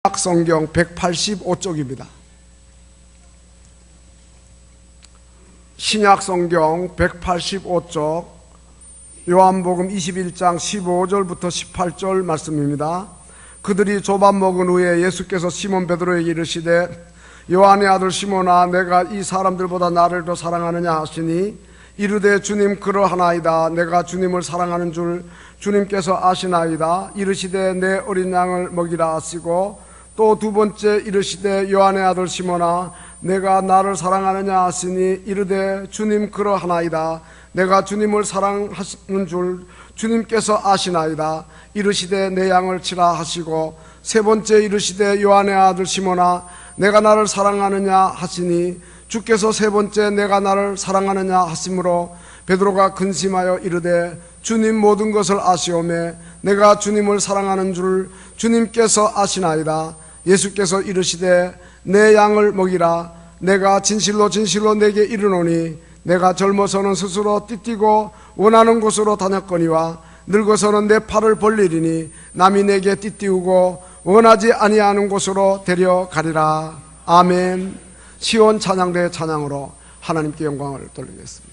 신약성경 185쪽입니다. 신약성경 185쪽 요한복음 21장 15절부터 18절 말씀입니다. 그들이 조밥 먹은 후에 예수께서 시몬 베드로에게 이르시되 요한의 아들 시몬아, 내가 이 사람들보다 나를 더 사랑하느냐 하시니 이르되 주님 그러하나이다. 내가 주님을 사랑하는 줄 주님께서 아시나이다. 이르시되 내 어린 양을 먹이라 하시고 또 두 번째 이르시되 요한의 아들 시몬아, 내가 나를 사랑하느냐 하시니 이르되 주님 그러하나이다. 내가 주님을 사랑하는 줄 주님께서 아시나이다. 이르시되 내 양을 치라 하시고 세 번째 이르시되 요한의 아들 시몬아, 내가 나를 사랑하느냐 하시니 주께서 세 번째 내가 나를 사랑하느냐 하심으로 베드로가 근심하여 이르되 주님 모든 것을 아시오매 내가 주님을 사랑하는 줄 주님께서 아시나이다. 예수께서 이르시되 내 양을 먹이라. 내가 진실로 진실로 내게 이르노니 내가 젊어서는 스스로 띠띠고 원하는 곳으로 다녔거니와 늙어서는 내 팔을 벌리리니 남이 내게 띠띠우고 원하지 아니하는 곳으로 데려가리라. 아멘. 시온 찬양대의 찬양으로 하나님께 영광을 돌리겠습니다.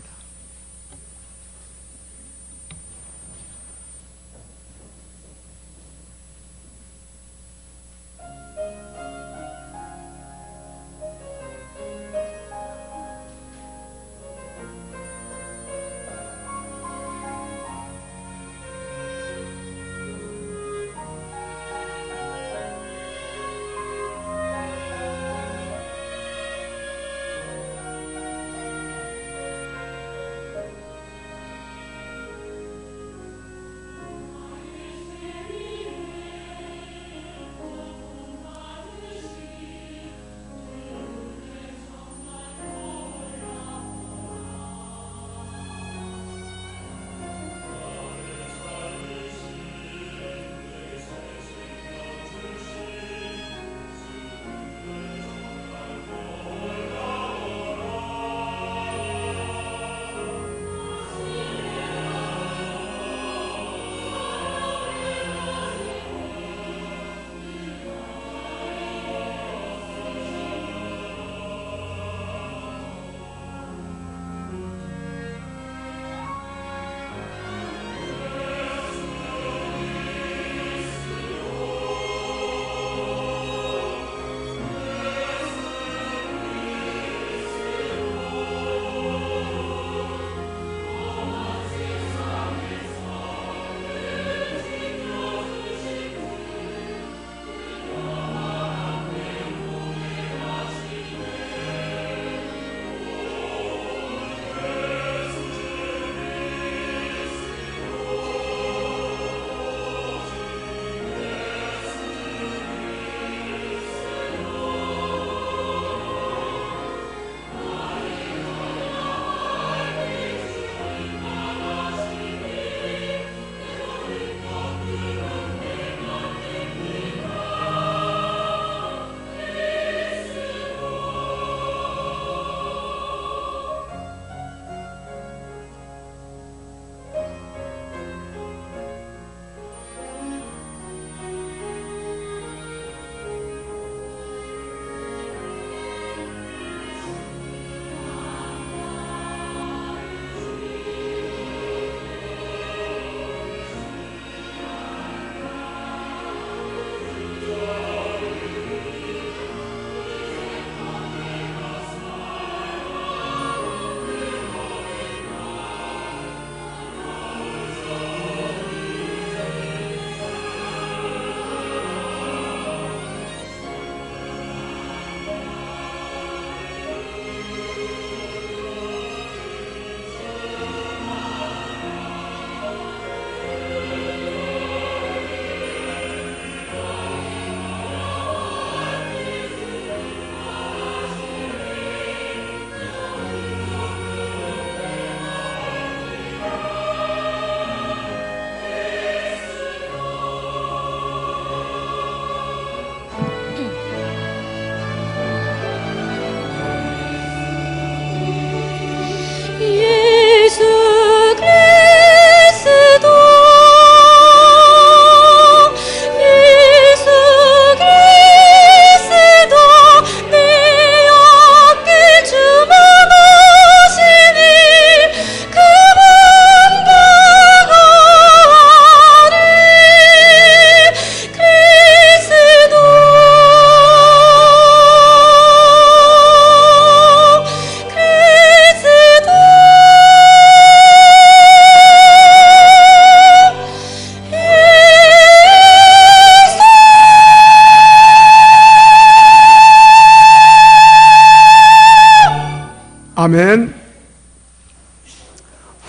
아멘.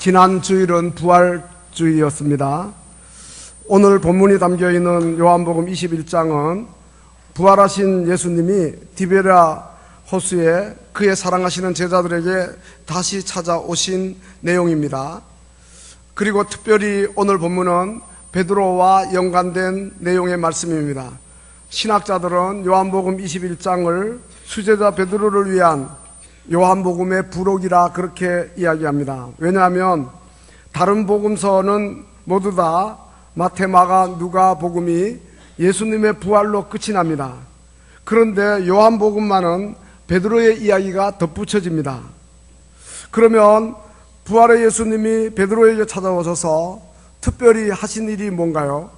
지난 주일은 부활주의였습니다. 오늘 본문이 담겨있는 요한복음 21장은 부활하신 예수님이 디베랴 호수에 그의 사랑하시는 제자들에게 다시 찾아오신 내용입니다. 그리고 특별히 오늘 본문은 베드로와 연관된 내용의 말씀입니다. 신학자들은 요한복음 21장을 수제자 베드로를 위한 요한복음의 부록이라 그렇게 이야기합니다. 왜냐하면 다른 복음서는 모두 다 마태, 마가, 누가 복음이 예수님의 부활로 끝이 납니다. 그런데 요한복음만은 베드로의 이야기가 덧붙여집니다. 그러면 부활의 예수님이 베드로에게 찾아오셔서 특별히 하신 일이 뭔가요?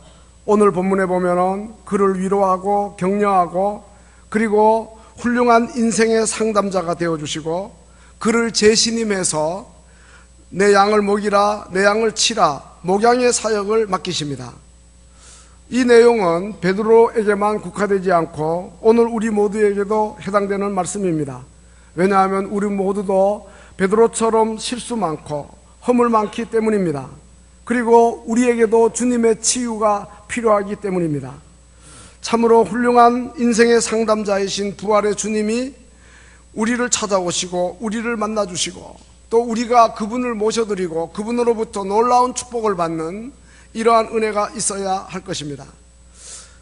오늘 본문에 보면은 그를 위로하고 격려하고 그리고 훌륭한 인생의 상담자가 되어주시고 그를 재신임해서 내 양을 먹이라, 내 양을 치라, 목양의 사역을 맡기십니다. 이 내용은 베드로에게만 국한되지 않고 오늘 우리 모두에게도 해당되는 말씀입니다. 왜냐하면 우리 모두도 베드로처럼 실수 많고 허물 많기 때문입니다. 그리고 우리에게도 주님의 치유가 필요하기 때문입니다. 참으로 훌륭한 인생의 상담자이신 부활의 주님이 우리를 찾아오시고 우리를 만나주시고 또 우리가 그분을 모셔드리고 그분으로부터 놀라운 축복을 받는 이러한 은혜가 있어야 할 것입니다.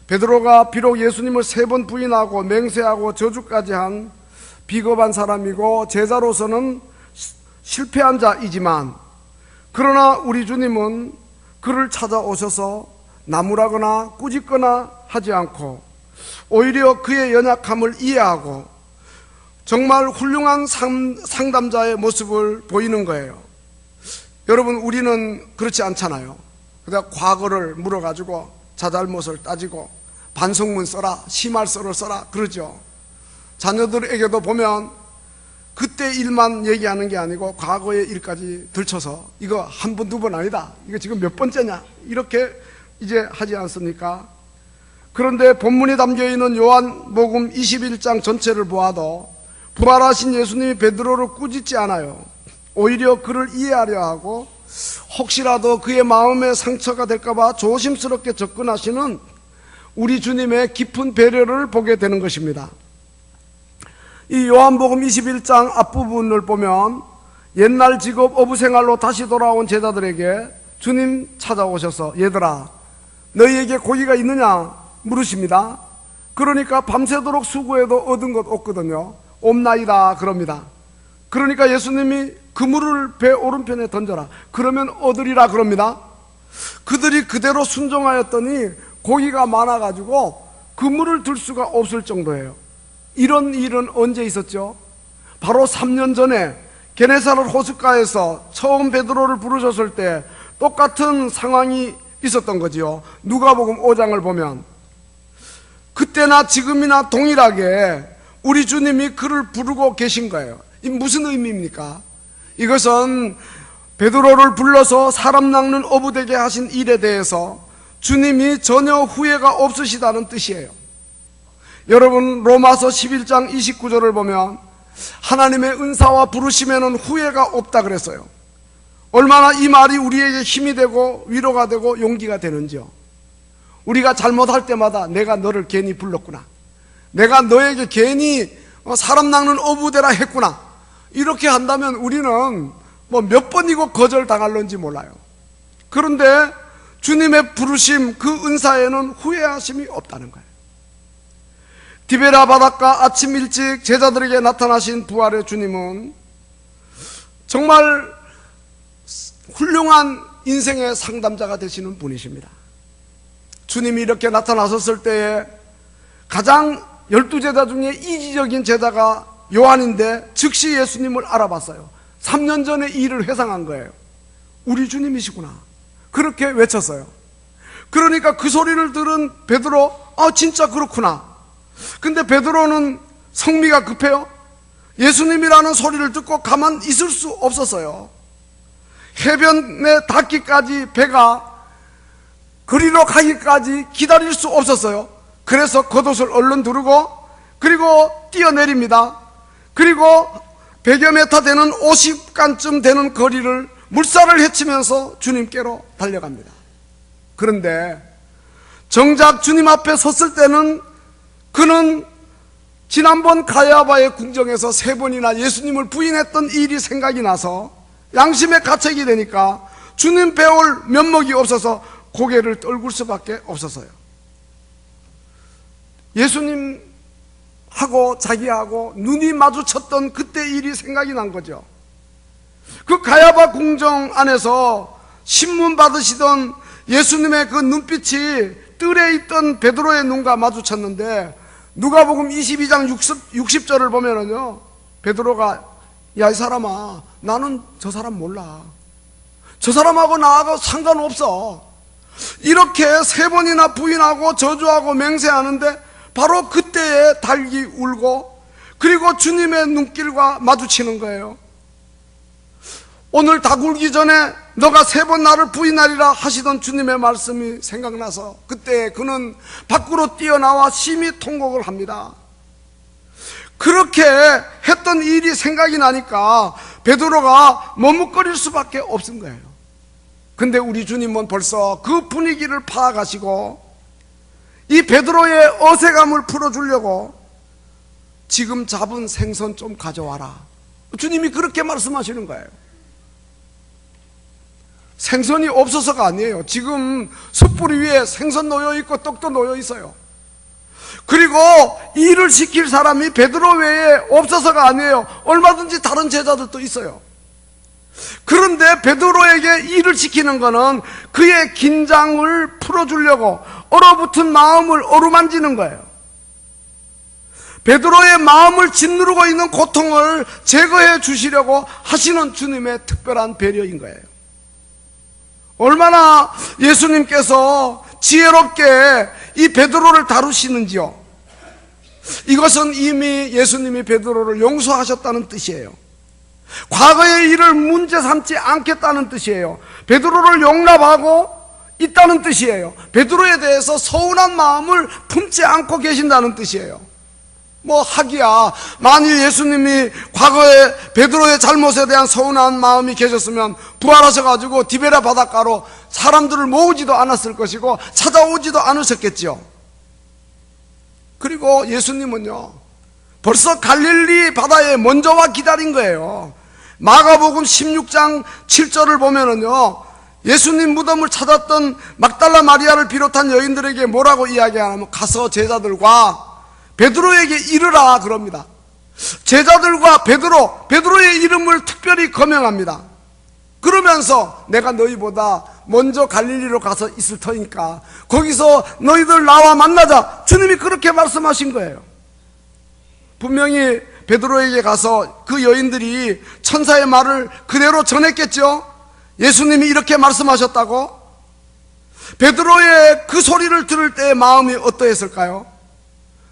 베드로가 비록 예수님을 3번 부인하고 맹세하고 저주까지 한 비겁한 사람이고 제자로서는 실패한 자이지만 그러나 우리 주님은 그를 찾아오셔서 나무라거나 꾸짖거나 하지 않고 오히려 그의 연약함을 이해하고 정말 훌륭한 상담자의 모습을 보이는 거예요. 여러분, 우리는 그렇지 않잖아요. 그냥 과거를 물어가지고 자잘못을 따지고 반성문 써라, 심할서를 써라 그러죠. 자녀들에게도 보면 그때 일만 얘기하는 게 아니고 과거의 일까지 들춰서 이거 한 번, 2번 아니다, 이거 지금 몇 번째냐 이렇게 이제 하지 않습니까? 그런데 본문에 담겨있는 요한복음 21장 전체를 보아도 부활하신 예수님이 베드로를 꾸짖지 않아요. 오히려 그를 이해하려 하고 혹시라도 그의 마음에 상처가 될까봐 조심스럽게 접근하시는 우리 주님의 깊은 배려를 보게 되는 것입니다. 이 요한복음 21장 앞부분을 보면 옛날 직업 어부생활로 다시 돌아온 제자들에게 주님 찾아오셔서 얘들아 너희에게 고기가 있느냐 물으십니다. 그러니까 밤새도록 수고해도 얻은 것 없거든요. 없나이다 그럽니다. 그러니까 예수님이 그물을 배 오른편에 던져라 그러면 얻으리라 그럽니다. 그들이 그대로 순종하였더니 고기가 많아가지고 그물을 들 수가 없을 정도예요. 이런 일은 언제 있었죠? 바로 3년 전에 게네사렛 호숫가에서 처음 베드로를 부르셨을 때 똑같은 상황이 있었던 거지요. 누가복음 5장을 보면 그때나 지금이나 동일하게 우리 주님이 그를 부르고 계신 거예요. 이 무슨 의미입니까? 이것은 베드로를 불러서 사람 낚는 어부되게 하신 일에 대해서 주님이 전혀 후회가 없으시다는 뜻이에요. 여러분, 로마서 11장 29절을 보면 하나님의 은사와 부르심에는 후회가 없다 그랬어요. 얼마나 이 말이 우리에게 힘이 되고 위로가 되고 용기가 되는지요. 우리가 잘못할 때마다 내가 너를 괜히 불렀구나, 내가 너에게 괜히 사람 낚는 어부되라 했구나, 이렇게 한다면 우리는 뭐 몇 번이고 거절당할런지 몰라요. 그런데 주님의 부르심, 그 은사에는 후회하심이 없다는 거예요. 디베랴 바닷가 아침 일찍 제자들에게 나타나신 부활의 주님은 정말 훌륭한 인생의 상담자가 되시는 분이십니다. 주님이 이렇게 나타나셨을 때에 가장 12제자 중에 이기적인 제자가 요한인데 즉시 예수님을 알아봤어요. 3년 전에 이 일을 회상한 거예요. 우리 주님이시구나 그렇게 외쳤어요. 그러니까 그 소리를 들은 베드로, 진짜 그렇구나. 근데 베드로는 성미가 급해요. 예수님이라는 소리를 듣고 가만 있을 수 없었어요. 해변에 닿기까지 배가 그리로 가기까지 기다릴 수 없었어요. 그래서 겉옷을 얼른 두르고 그리고 뛰어내립니다. 그리고 100여 미터 되는 50간쯤 되는 거리를 물살을 헤치면서 주님께로 달려갑니다. 그런데 정작 주님 앞에 섰을 때는 그는 지난번 가야바의 궁정에서 3번이나 예수님을 부인했던 일이 생각이 나서 양심의 가책이 되니까 주님 배울 면목이 없어서 고개를 떨굴 수밖에 없었어요. 예수님하고 자기하고 눈이 마주쳤던 그때 일이 생각이 난 거죠. 그 가야바 궁정 안에서 신문 받으시던 예수님의 그 눈빛이 뜰에 있던 베드로의 눈과 마주쳤는데, 누가복음 22장 60절을 보면은요, 베드로가 야, 이 사람아, 나는 저 사람 몰라. 저 사람하고 나하고 상관없어. 이렇게 3번이나 부인하고 저주하고 맹세하는데 바로 그때에 닭이 울고 그리고 주님의 눈길과 마주치는 거예요. 오늘 닭 울기 전에 너가 3번 나를 부인하리라 하시던 주님의 말씀이 생각나서 그때 그는 밖으로 뛰어나와 심히 통곡을 합니다. 그렇게 했던 일이 생각이 나니까 베드로가 머뭇거릴 수밖에 없은 거예요. 근데 우리 주님은 벌써 그 분위기를 파악하시고 이 베드로의 어색함을 풀어주려고 지금 잡은 생선 좀 가져와라. 주님이 그렇게 말씀하시는 거예요. 생선이 없어서가 아니에요. 지금 숯불 위에 생선 놓여 있고 떡도 놓여 있어요. 그리고 일을 시킬 사람이 베드로 외에 없어서가 아니에요. 얼마든지 다른 제자들도 있어요. 그런데 베드로에게 일을 시키는 것은 그의 긴장을 풀어주려고 얼어붙은 마음을 어루만지는 거예요. 베드로의 마음을 짓누르고 있는 고통을 제거해 주시려고 하시는 주님의 특별한 배려인 거예요. 얼마나 예수님께서 지혜롭게 이 베드로를 다루시는지요. 이것은 이미 예수님이 베드로를 용서하셨다는 뜻이에요. 과거의 일을 문제 삼지 않겠다는 뜻이에요. 베드로를 용납하고 있다는 뜻이에요. 베드로에 대해서 서운한 마음을 품지 않고 계신다는 뜻이에요. 하기야 만일 예수님이 과거에 베드로의 잘못에 대한 서운한 마음이 계셨으면 부활하셔가지고 디베라 바닷가로 사람들을 모으지도 않았을 것이고 찾아오지도 않으셨겠죠. 그리고 예수님은요 벌써 갈릴리 바다에 먼저 와 기다린 거예요. 마가복음 16장 7절을 보면은요 예수님 무덤을 찾았던 막달라 마리아를 비롯한 여인들에게 뭐라고 이야기하냐면 가서 제자들과 베드로에게 이르라 그럽니다. 제자들과 베드로의 이름을 특별히 거명합니다. 그러면서 내가 너희보다 먼저 갈릴리로 가서 있을 터니까 거기서 너희들 나와 만나자. 주님이 그렇게 말씀하신 거예요. 분명히 베드로에게 가서 그 여인들이 천사의 말을 그대로 전했겠죠. 예수님이 이렇게 말씀하셨다고. 베드로의 그 소리를 들을 때의 마음이 어떠했을까요?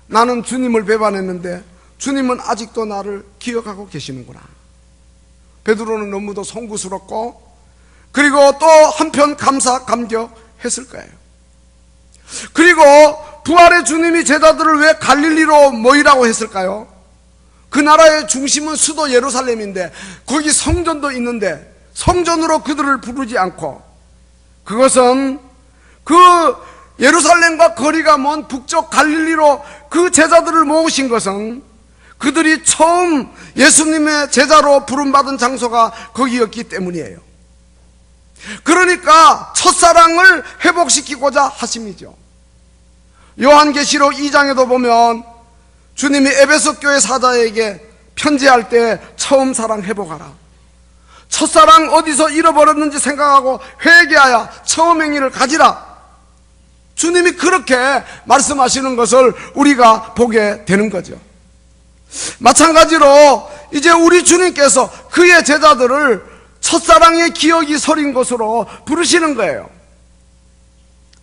나는 주님을 배반했는데 주님은 아직도 나를 기억하고 계시는구나. 베드로는 너무도 송구스럽고 그리고 또 한편 감격했을 거예요. 그리고 부활의 주님이 제자들을 왜 갈릴리로 모이라고 했을까요? 그 나라의 중심은 수도 예루살렘인데 거기 성전도 있는데 성전으로 그들을 부르지 않고 그것은 그 예루살렘과 거리가 먼 북쪽 갈릴리로 그 제자들을 모으신 것은 그들이 처음 예수님의 제자로 부름받은 장소가 거기였기 때문이에요. 그러니까 첫사랑을 회복시키고자 하심이죠. 요한계시록 2장에도 보면 주님이 에베소 교회 사자에게 편지할 때 처음 사랑 회복하라. 첫사랑 어디서 잃어버렸는지 생각하고 회개하여 처음 행위를 가지라. 주님이 그렇게 말씀하시는 것을 우리가 보게 되는 거죠. 마찬가지로 이제 우리 주님께서 그의 제자들을 첫사랑의 기억이 서린 곳으로 부르시는 거예요.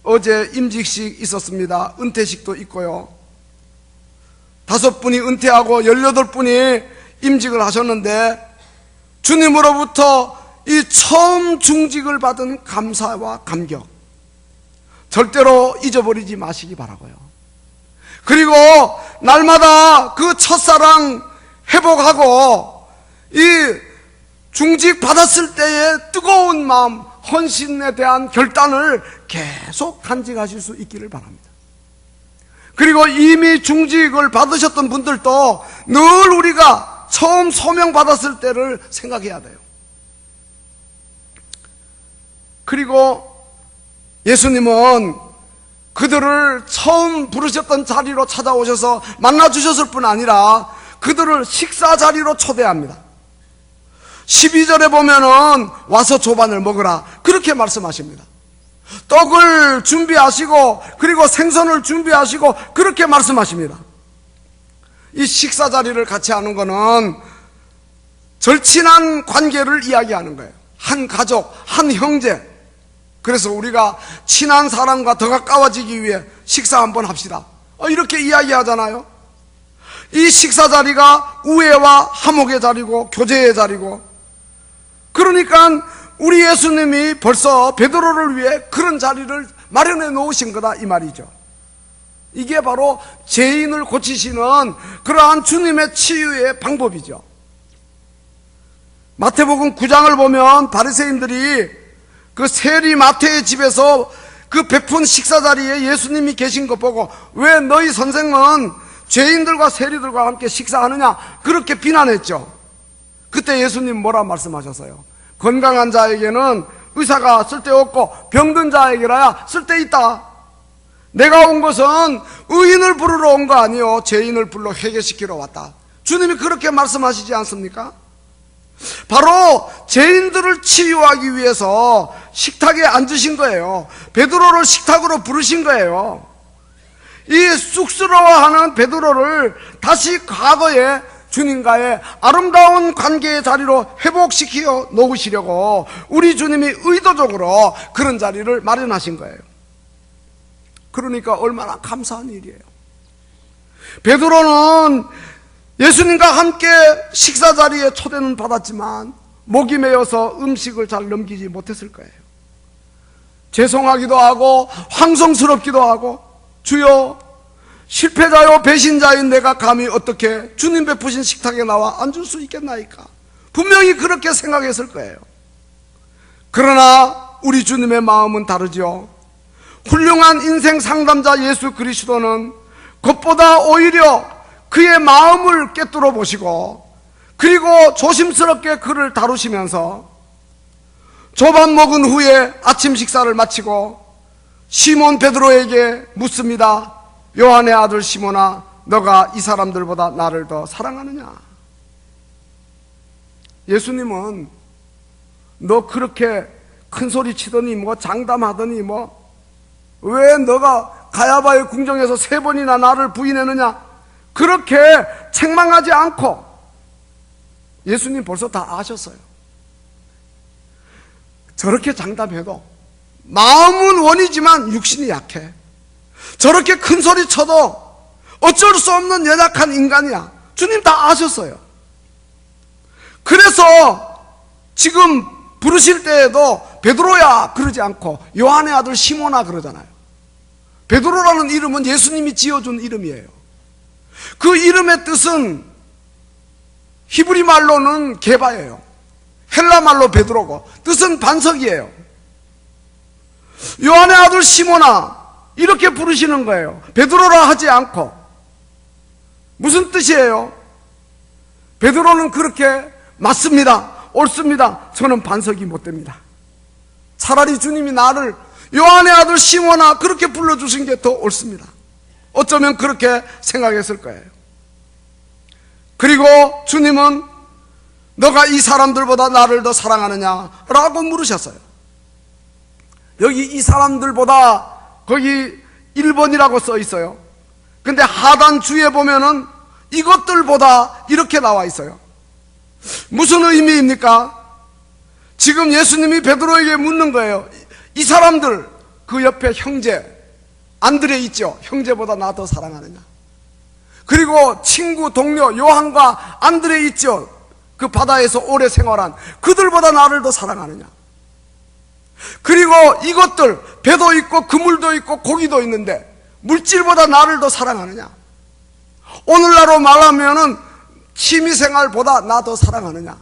어제 임직식 있었습니다. 은퇴식도 있고요. 5분이 은퇴하고 18분이 임직을 하셨는데 주님으로부터 이 처음 중직을 받은 감사와 감격 절대로 잊어버리지 마시기 바라고요. 그리고 날마다 그 첫사랑 회복하고 이 중직 받았을 때의 뜨거운 마음, 헌신에 대한 결단을 계속 간직하실 수 있기를 바랍니다. 그리고 이미 중직을 받으셨던 분들도 늘 우리가 처음 소명 받았을 때를 생각해야 돼요. 그리고 예수님은 그들을 처음 부르셨던 자리로 찾아오셔서 만나주셨을 뿐 아니라 그들을 식사 자리로 초대합니다. 12절에 보면은 와서 조반을 먹으라 그렇게 말씀하십니다. 떡을 준비하시고 그리고 생선을 준비하시고 그렇게 말씀하십니다. 이 식사 자리를 같이 하는 것은 절친한 관계를 이야기하는 거예요. 한 가족, 한 형제. 그래서 우리가 친한 사람과 더 가까워지기 위해 식사 한번 합시다, 이렇게 이야기하잖아요. 이 식사 자리가 우애와 화목의 자리고 교제의 자리고, 그러니까 우리 예수님이 벌써 베드로를 위해 그런 자리를 마련해 놓으신 거다 이 말이죠. 이게 바로 죄인을 고치시는 그러한 주님의 치유의 방법이죠. 마태복음 9장을 보면 바리새인들이 그 세리 마태의 집에서 그 베푼 식사 자리에 예수님이 계신 것 보고 왜 너희 선생은 죄인들과 세리들과 함께 식사하느냐 그렇게 비난했죠. 그때 예수님 뭐라 말씀하셨어요? 건강한 자에게는 의사가 쓸데없고 병든 자에게라야 쓸데있다. 내가 온 것은 의인을 부르러 온 거 아니요 죄인을 불러 회개시키러 왔다. 주님이 그렇게 말씀하시지 않습니까? 바로 죄인들을 치유하기 위해서 식탁에 앉으신 거예요. 베드로를 식탁으로 부르신 거예요. 이 쑥스러워하는 베드로를 다시 과거에 주님과의 아름다운 관계의 자리로 회복시켜 놓으시려고 우리 주님이 의도적으로 그런 자리를 마련하신 거예요. 그러니까 얼마나 감사한 일이에요. 베드로는 예수님과 함께 식사 자리에 초대는 받았지만 목이 메어서 음식을 잘 넘기지 못했을 거예요. 죄송하기도 하고 황송스럽기도 하고, 주여 실패자요 배신자인 내가 감히 어떻게 주님 베푸신 식탁에 나와 앉을 수 있겠나이까, 분명히 그렇게 생각했을 거예요. 그러나 우리 주님의 마음은 다르죠. 훌륭한 인생 상담자 예수 그리스도는 그것보다 오히려 그의 마음을 꿰뚫어 보시고 그리고 조심스럽게 그를 다루시면서 조반 먹은 후에 아침 식사를 마치고 시몬 베드로에게 묻습니다. 요한의 아들 시몬아, 너가 이 사람들보다 나를 더 사랑하느냐? 예수님은 너 그렇게 큰 소리 치더니 장담하더니 왜 너가 가야바의 궁정에서 3번이나 나를 부인했느냐? 그렇게 책망하지 않고, 예수님 벌써 다 아셨어요. 저렇게 장담해도 마음은 원이지만 육신이 약해. 저렇게 큰 소리 쳐도 어쩔 수 없는 연약한 인간이야. 주님 다 아셨어요. 그래서 지금 부르실 때에도 베드로야 그러지 않고 요한의 아들 시몬아 그러잖아요. 베드로라는 이름은 예수님이 지어준 이름이에요. 그 이름의 뜻은 히브리 말로는 게바예요. 헬라 말로 베드로고 뜻은 반석이에요. 요한의 아들 시몬아 이렇게 부르시는 거예요. 베드로라 하지 않고. 무슨 뜻이에요? 베드로는 그렇게 맞습니다, 옳습니다, 저는 반석이 못 됩니다. 차라리 주님이 나를 요한의 아들 시몬아 그렇게 불러주신 게 더 옳습니다. 어쩌면 그렇게 생각했을 거예요. 그리고 주님은 너가 이 사람들보다 나를 더 사랑하느냐? 라고 물으셨어요. 여기 이 사람들보다 거기 1번이라고 써 있어요. 근데 하단주에 보면은 이것들보다 이렇게 나와 있어요. 무슨 의미입니까? 지금 예수님이 베드로에게 묻는 거예요. 이 사람들, 그 옆에 형제 안드레 있죠? 형제보다 나 더 사랑하느냐? 그리고 친구, 동료 요한과 안드레 있죠? 그 바다에서 오래 생활한 그들보다 나를 더 사랑하느냐? 그리고 이것들, 배도 있고 그물도 있고 고기도 있는데 물질보다 나를 더 사랑하느냐? 오늘날로 말하면은 취미생활보다 나 더 사랑하느냐?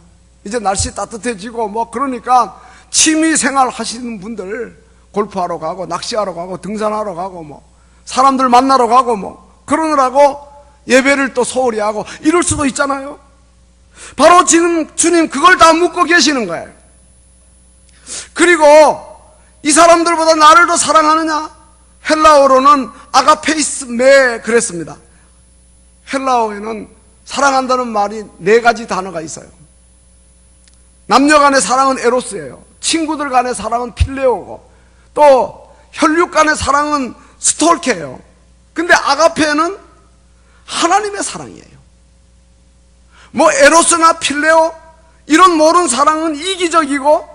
이제 날씨 따뜻해지고 뭐 그러니까 취미 생활 하시는 분들 골프하러 가고 낚시하러 가고 등산하러 가고 뭐 사람들 만나러 가고 뭐 그러느라고 예배를 또 소홀히 하고 이럴 수도 있잖아요. 바로 지금 주님 그걸 다 묻고 계시는 거예요. 그리고 이 사람들보다 나를 더 사랑하느냐? 헬라어로는 아가페이스메 그랬습니다. 헬라어에는 사랑한다는 말이 4가지 단어가 있어요. 남녀 간의 사랑은 에로스예요. 친구들 간의 사랑은 필레오고, 또 혈육 간의 사랑은 스톨케예요. 근데 아가페는 하나님의 사랑이에요. 뭐 에로스나 필레오 이런 모든 사랑은 이기적이고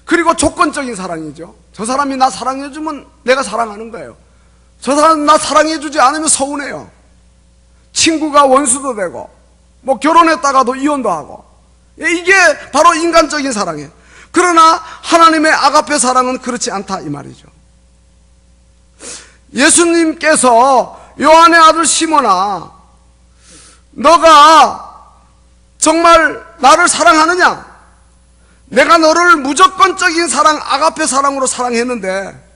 그리고 조건적인 사랑이죠. 저 사람이 나 사랑해주면 내가 사랑하는 거예요. 저 사람 나 사랑해주지 않으면 서운해요. 친구가 원수도 되고 뭐 결혼했다가도 이혼도 하고, 이게 바로 인간적인 사랑이에요. 그러나 하나님의 아가페 사랑은 그렇지 않다 이 말이죠. 예수님께서 요한의 아들 시몬아, 너가 정말 나를 사랑하느냐? 내가 너를 무조건적인 사랑, 아가페 사랑으로 사랑했는데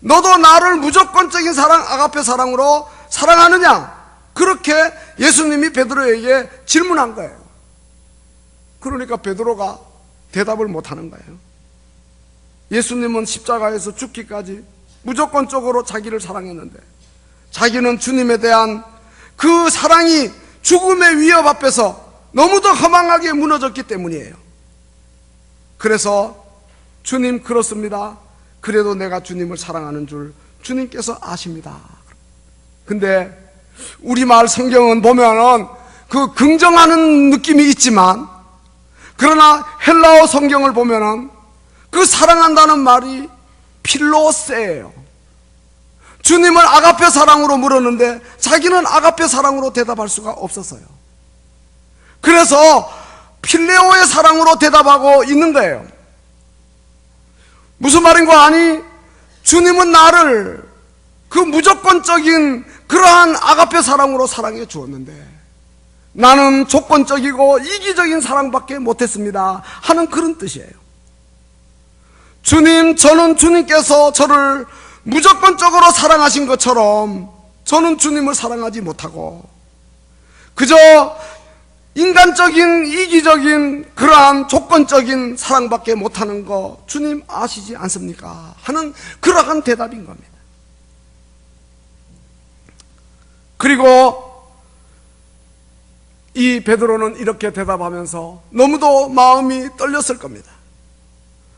너도 나를 무조건적인 사랑, 아가페 사랑으로 사랑하느냐? 그렇게 예수님이 베드로에게 질문한 거예요. 그러니까 베드로가 대답을 못하는 거예요. 예수님은 십자가에서 죽기까지 무조건적으로 자기를 사랑했는데 자기는 주님에 대한 그 사랑이 죽음의 위협 앞에서 너무도 허망하게 무너졌기 때문이에요. 그래서 주님 그렇습니다. 그래도 내가 주님을 사랑하는 줄 주님께서 아십니다. 근데 우리말 성경은 보면은 그 긍정하는 느낌이 있지만, 그러나 헬라어 성경을 보면은 그 사랑한다는 말이 필로세예요. 주님을 아가페 사랑으로 물었는데 자기는 아가페 사랑으로 대답할 수가 없었어요. 그래서 필레오의 사랑으로 대답하고 있는 거예요. 무슨 말인 거 아니? 주님은 나를 그 무조건적인 그러한 아가페 사랑으로 사랑해 주었는데 나는 조건적이고 이기적인 사랑밖에 못했습니다 하는 그런 뜻이에요. 주님, 저는 주님께서 저를 무조건적으로 사랑하신 것처럼 저는 주님을 사랑하지 못하고 그저 인간적인 이기적인 그러한 조건적인 사랑밖에 못하는 거 주님 아시지 않습니까? 하는 그러한 대답인 겁니다. 그리고 이 베드로는 이렇게 대답하면서 너무도 마음이 떨렸을 겁니다.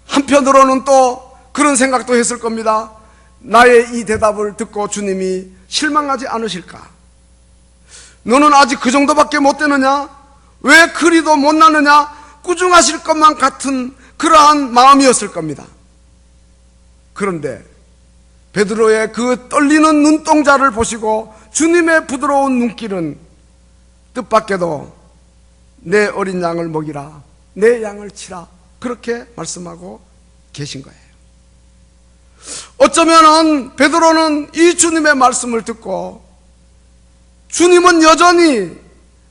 한편으로는 또 그런 생각도 했을 겁니다. 나의 이 대답을 듣고 주님이 실망하지 않으실까? 너는 아직 그 정도밖에 못 되느냐? 왜 그리도 못 나느냐? 꾸중하실 것만 같은 그러한 마음이었을 겁니다. 그런데 베드로의 그 떨리는 눈동자를 보시고 주님의 부드러운 눈길은 뜻밖에도 내 어린 양을 먹이라, 내 양을 치라, 그렇게 말씀하고 계신 거예요. 어쩌면은 베드로는 이 주님의 말씀을 듣고 주님은 여전히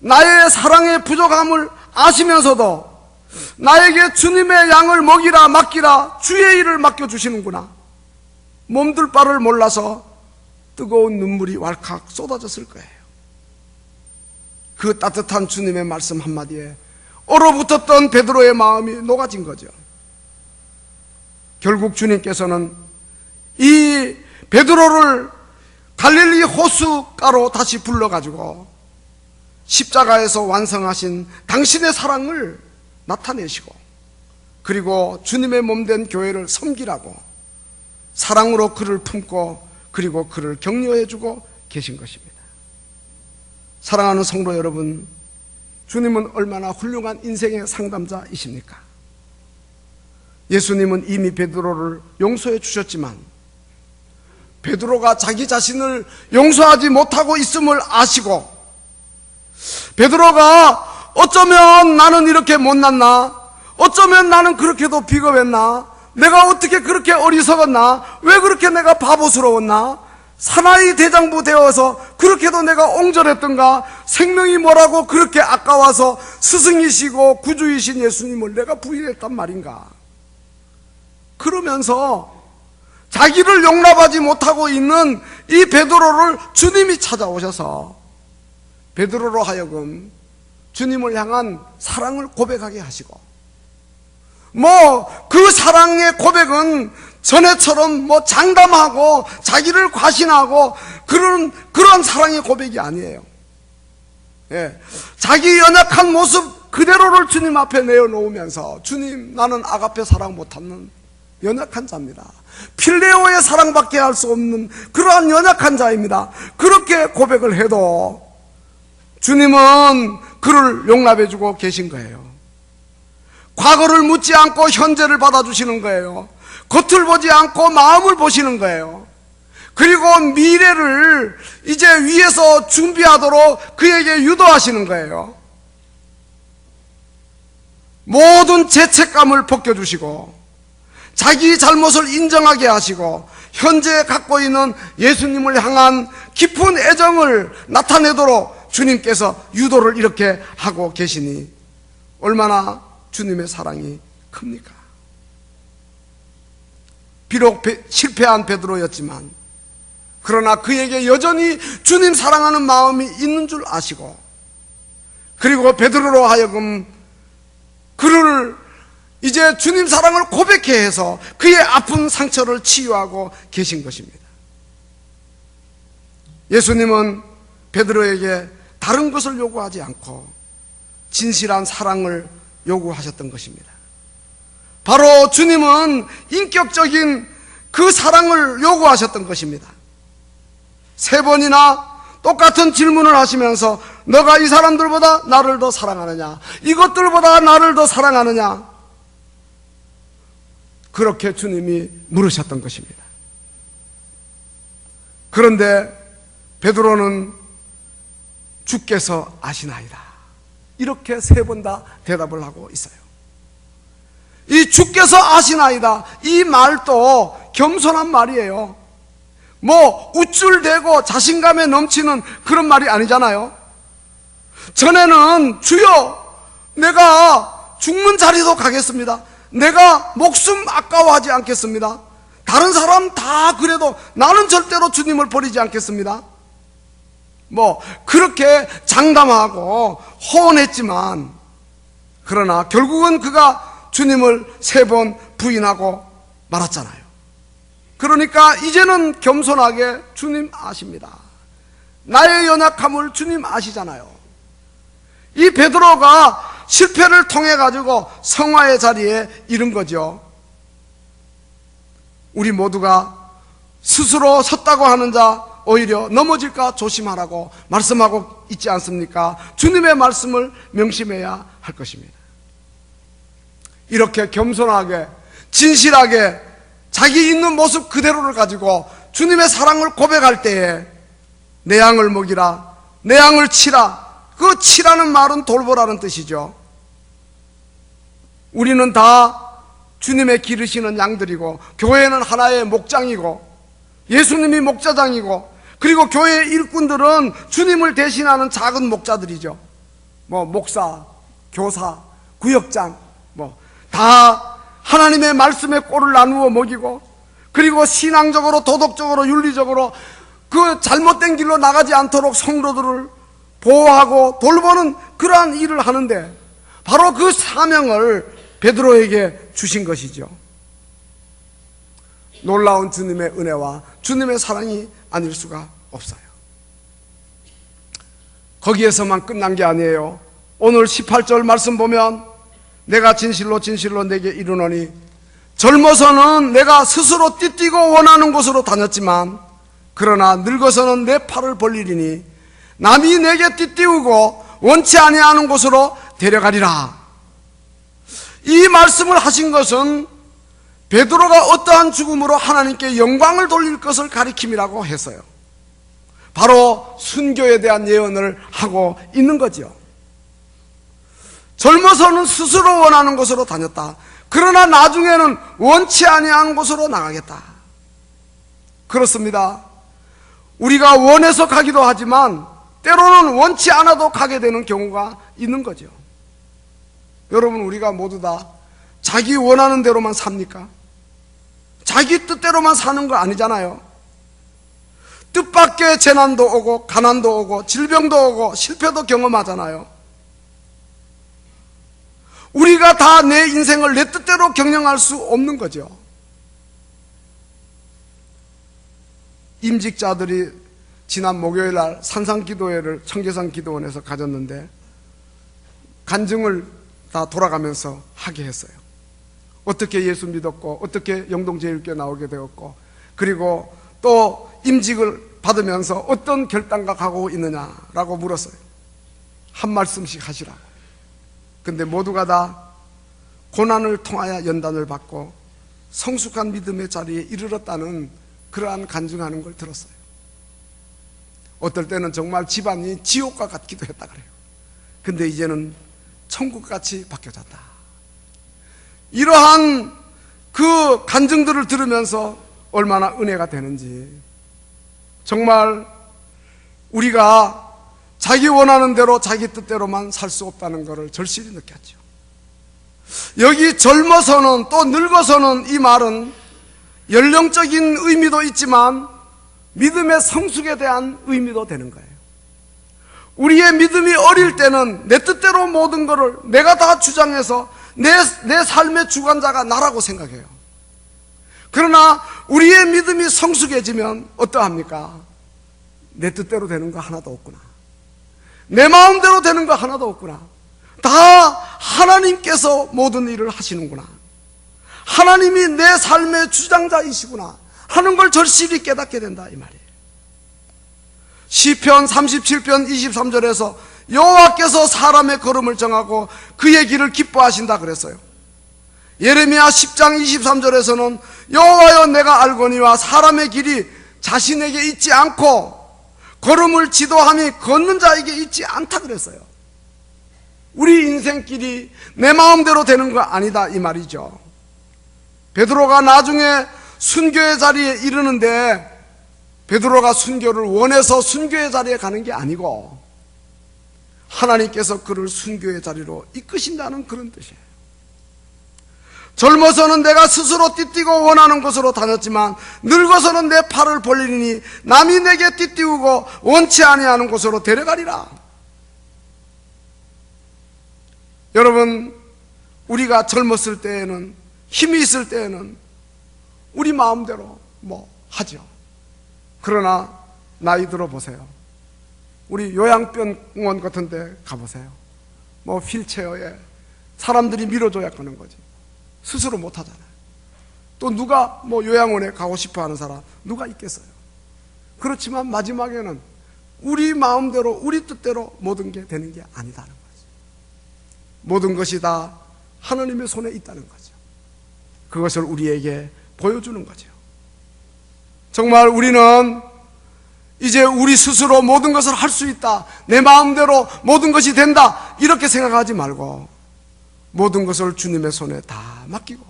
나의 사랑의 부족함을 아시면서도 나에게 주님의 양을 먹이라, 맡기라, 주의 일을 맡겨주시는구나, 몸둘 바를 몰라서 뜨거운 눈물이 왈칵 쏟아졌을 거예요. 그 따뜻한 주님의 말씀 한마디에 얼어붙었던 베드로의 마음이 녹아진 거죠. 결국 주님께서는 이 베드로를 갈릴리 호숫가로 다시 불러가지고 십자가에서 완성하신 당신의 사랑을 나타내시고, 그리고 주님의 몸된 교회를 섬기라고 사랑으로 그를 품고 그리고 그를 격려해주고 계신 것입니다. 사랑하는 성도 여러분, 주님은 얼마나 훌륭한 인생의 상담자이십니까? 예수님은 이미 베드로를 용서해 주셨지만 베드로가 자기 자신을 용서하지 못하고 있음을 아시고, 베드로가 어쩌면 나는 이렇게 못났나, 어쩌면 나는 그렇게도 비겁했나, 내가 어떻게 그렇게 어리석었나, 왜 그렇게 내가 바보스러웠나, 사나이 대장부 되어서 그렇게도 내가 옹졸했던가? 생명이 뭐라고 그렇게 아까워서 스승이시고 구주이신 예수님을 내가 부인했단 말인가? 그러면서 자기를 용납하지 못하고 있는 이 베드로를 주님이 찾아오셔서 베드로로 하여금 주님을 향한 사랑을 고백하게 하시고, 그 사랑의 고백은 전에처럼 장담하고 자기를 과신하고 그런 사랑의 고백이 아니에요. 예, 자기 연약한 모습 그대로를 주님 앞에 내어놓으면서, 주님, 나는 아가페 사랑 못하는 연약한 자입니다. 필레오의 사랑밖에 할 수 없는 그러한 연약한 자입니다. 그렇게 고백을 해도 주님은 그를 용납해주고 계신 거예요. 과거를 묻지 않고 현재를 받아주시는 거예요. 겉을 보지 않고 마음을 보시는 거예요. 그리고 미래를 이제 위에서 준비하도록 그에게 유도하시는 거예요. 모든 죄책감을 벗겨주시고 자기 잘못을 인정하게 하시고 현재 갖고 있는 예수님을 향한 깊은 애정을 나타내도록 주님께서 유도를 이렇게 하고 계시니 얼마나 주님의 사랑이 큽니까? 비록 실패한 베드로였지만 그러나 그에게 여전히 주님 사랑하는 마음이 있는 줄 아시고, 그리고 베드로로 하여금 그를 이제 주님 사랑을 고백해 해서 그의 아픈 상처를 치유하고 계신 것입니다. 예수님은 베드로에게 다른 것을 요구하지 않고 진실한 사랑을 요구하셨던 것입니다. 바로 주님은 인격적인 그 사랑을 요구하셨던 것입니다. 3번이나 똑같은 질문을 하시면서 너가 이 사람들보다 나를 더 사랑하느냐? 이것들보다 나를 더 사랑하느냐? 그렇게 주님이 물으셨던 것입니다. 그런데 베드로는 주께서 아시나이다, 이렇게 3번 다 대답을 하고 있어요. 이 주께서 아시나이다, 이 말도 겸손한 말이에요. 우쭐대고 자신감에 넘치는 그런 말이 아니잖아요. 전에는 주여, 내가 죽는 자리도 가겠습니다. 내가 목숨 아까워하지 않겠습니다. 다른 사람 다 그래도 나는 절대로 주님을 버리지 않겠습니다. 그렇게 장담하고 호언했지만, 그러나 결국은 그가 주님을 3번 부인하고 말았잖아요. 그러니까 이제는 겸손하게 주님 아십니다. 나의 연약함을 주님 아시잖아요. 이 베드로가 실패를 통해 가지고 성화의 자리에 이른 거죠. 우리 모두가 스스로 섰다고 하는 자 오히려 넘어질까 조심하라고 말씀하고 있지 않습니까? 주님의 말씀을 명심해야 할 것입니다. 이렇게 겸손하게 진실하게 자기 있는 모습 그대로를 가지고 주님의 사랑을 고백할 때에 내 양을 먹이라, 내 양을 치라. 그 치라는 말은 돌보라는 뜻이죠. 우리는 다 주님의 기르시는 양들이고, 교회는 하나의 목장이고, 예수님이 목자장이고, 그리고 교회의 일꾼들은 주님을 대신하는 작은 목자들이죠. 목사, 교사, 구역장, 다 하나님의 말씀에 꼴을 나누어 먹이고, 그리고 신앙적으로, 도덕적으로, 윤리적으로 그 잘못된 길로 나가지 않도록 성도들을 보호하고 돌보는 그러한 일을 하는데, 바로 그 사명을 베드로에게 주신 것이죠. 놀라운 주님의 은혜와 주님의 사랑이 아닐 수가 없어요. 거기에서만 끝난 게 아니에요. 오늘 18절 말씀 보면 내가 진실로 진실로 내게 이르노니 젊어서는 내가 스스로 띠뛰고 원하는 곳으로 다녔지만 그러나 늙어서는 내 팔을 벌리리니 남이 내게 띠띠우고 원치 아니하는 곳으로 데려가리라. 이 말씀을 하신 것은 베드로가 어떠한 죽음으로 하나님께 영광을 돌릴 것을 가리킴이라고 했어요. 바로 순교에 대한 예언을 하고 있는 거죠. 젊어서는 스스로 원하는 곳으로 다녔다. 그러나 나중에는 원치 아니하는 곳으로 나가겠다. 그렇습니다. 우리가 원해서 가기도 하지만 때로는 원치 않아도 가게 되는 경우가 있는 거죠. 여러분, 우리가 모두 다 자기 원하는 대로만 삽니까? 자기 뜻대로만 사는 거 아니잖아요. 뜻밖의 재난도 오고 가난도 오고 질병도 오고 실패도 경험하잖아요. 우리가 다 내 인생을 내 뜻대로 경영할 수 없는 거죠. 임직자들이 지난 목요일 날 산상기도회를 청계산기도원에서 가졌는데 간증을 다 돌아가면서 하게 했어요. 어떻게 예수 믿었고 어떻게 영동제일교회 나오게 되었고 그리고 또 임직을 받으면서 어떤 결단과 각오가 있느냐라고 물었어요. 한 말씀씩 하시라고. 근데 모두가 다 고난을 통하여 연단을 받고 성숙한 믿음의 자리에 이르렀다는 그러한 간증하는 걸 들었어요. 어떨 때는 정말 집안이 지옥과 같기도 했다 그래요. 근데 이제는 천국같이 바뀌어졌다. 이러한 그 간증들을 들으면서 얼마나 은혜가 되는지, 정말 우리가 자기 원하는 대로 자기 뜻대로만 살 수 없다는 것을 절실히 느꼈죠. 여기 젊어서는 또 늙어서는 이 말은 연령적인 의미도 있지만 믿음의 성숙에 대한 의미도 되는 거예요. 우리의 믿음이 어릴 때는 내 뜻대로 모든 것을 내가 다 주장해서 내 삶의 주관자가 나라고 생각해요. 그러나 우리의 믿음이 성숙해지면 어떠합니까? 내 뜻대로 되는 거 하나도 없구나. 내 마음대로 되는 거 하나도 없구나. 다 하나님께서 모든 일을 하시는구나. 하나님이 내 삶의 주장자이시구나 하는 걸 절실히 깨닫게 된다 이 말이에요. 시편 37편 23절에서 여호와께서 사람의 걸음을 정하고 그의 길을 기뻐하신다 그랬어요. 예레미야 10장 23절에서는 여호와여 내가 알거니와 사람의 길이 자신에게 있지 않고 걸음을 지도함이 걷는 자에게 있지 않다 그랬어요. 우리 인생길이 내 마음대로 되는 거 아니다 이 말이죠. 베드로가 나중에 순교의 자리에 이르는데 베드로가 순교를 원해서 순교의 자리에 가는 게 아니고 하나님께서 그를 순교의 자리로 이끄신다는 그런 뜻이에요. 젊어서는 내가 스스로 띠띠고 원하는 곳으로 다녔지만 늙어서는 내 팔을 벌리니 남이 내게 띠띠우고 원치 아니하는 곳으로 데려가리라. 여러분, 우리가 젊었을 때에는, 힘이 있을 때에는 우리 마음대로 뭐 하죠. 그러나 나이 들어 보세요. 우리 요양병원 같은 데 가보세요. 뭐 휠체어에 사람들이 밀어줘야 가는 거지. 스스로 못 하잖아요. 또 누가 뭐 요양원에 가고 싶어 하는 사람 누가 있겠어요? 그렇지만 마지막에는 우리 마음대로 우리 뜻대로 모든 게 되는 게 아니다는 거죠. 모든 것이 다 하나님의 손에 있다는 거죠. 그것을 우리에게 보여주는 거죠. 정말 우리는 이제 우리 스스로 모든 것을 할 수 있다, 내 마음대로 모든 것이 된다 이렇게 생각하지 말고 모든 것을 주님의 손에 다 맡기고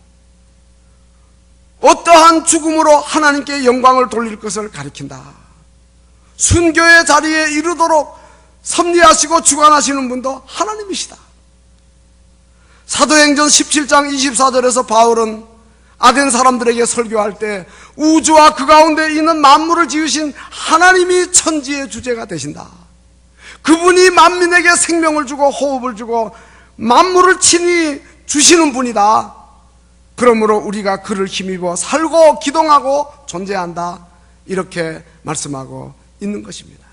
어떠한 죽음으로 하나님께 영광을 돌릴 것을 가리킨다. 순교의 자리에 이르도록 섭리하시고 주관하시는 분도 하나님이시다. 사도행전 17장 24절에서 바울은 아덴 사람들에게 설교할 때 우주와 그 가운데 있는 만물을 지으신 하나님이 천지의 주제가 되신다. 그분이 만민에게 생명을 주고 호흡을 주고 만물을 친히 주시는 분이다. 그러므로 우리가 그를 힘입어 살고 기동하고 존재한다. 이렇게 말씀하고 있는 것입니다.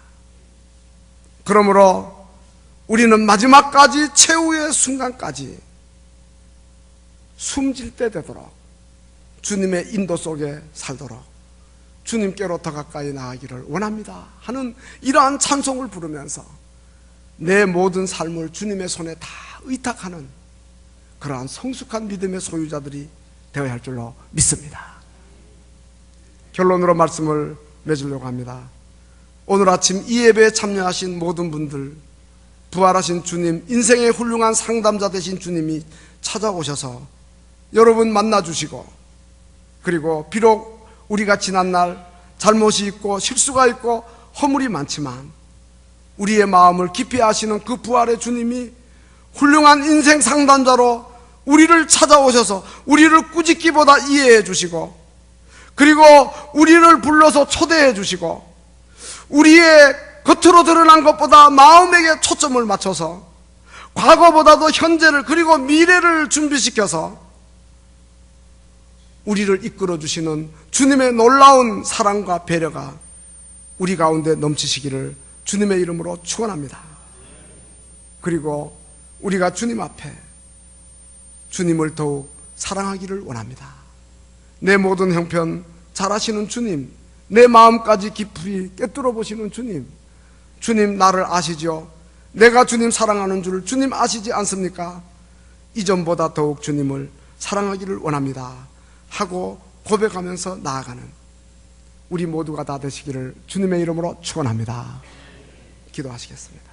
그러므로 우리는 마지막까지 최후의 순간까지 숨질 때 되도록 주님의 인도 속에 살도록 주님께로 더 가까이 나가기를 원합니다 하는 이러한 찬송을 부르면서 내 모든 삶을 주님의 손에 다 의탁하는 그러한 성숙한 믿음의 소유자들이 되어야 할 줄로 믿습니다. 결론으로 말씀을 맺으려고 합니다. 오늘 아침 이 예배에 참여하신 모든 분들, 부활하신 주님, 인생의 훌륭한 상담자 되신 주님이 찾아오셔서 여러분 만나주시고, 그리고 비록 우리가 지난날 잘못이 있고 실수가 있고 허물이 많지만 우리의 마음을 깊이 아시는 그 부활의 주님이 훌륭한 인생 상담자로 우리를 찾아오셔서 우리를 꾸짖기보다 이해해 주시고, 그리고 우리를 불러서 초대해 주시고, 우리의 겉으로 드러난 것보다 마음에게 초점을 맞춰서 과거보다도 현재를 그리고 미래를 준비시켜서 우리를 이끌어 주시는 주님의 놀라운 사랑과 배려가 우리 가운데 넘치시기를 주님의 이름으로 축원합니다. 그리고 우리가 주님 앞에 주님을 더욱 사랑하기를 원합니다. 내 모든 형편 잘 아시는 주님, 내 마음까지 깊이 꿰뚫어 보시는 주님, 주님 나를 아시죠? 내가 주님 사랑하는 줄 주님 아시지 않습니까? 이전보다 더욱 주님을 사랑하기를 원합니다 하고 고백하면서 나아가는 우리 모두가 다 되시기를 주님의 이름으로 축원합니다. 기도하시겠습니다.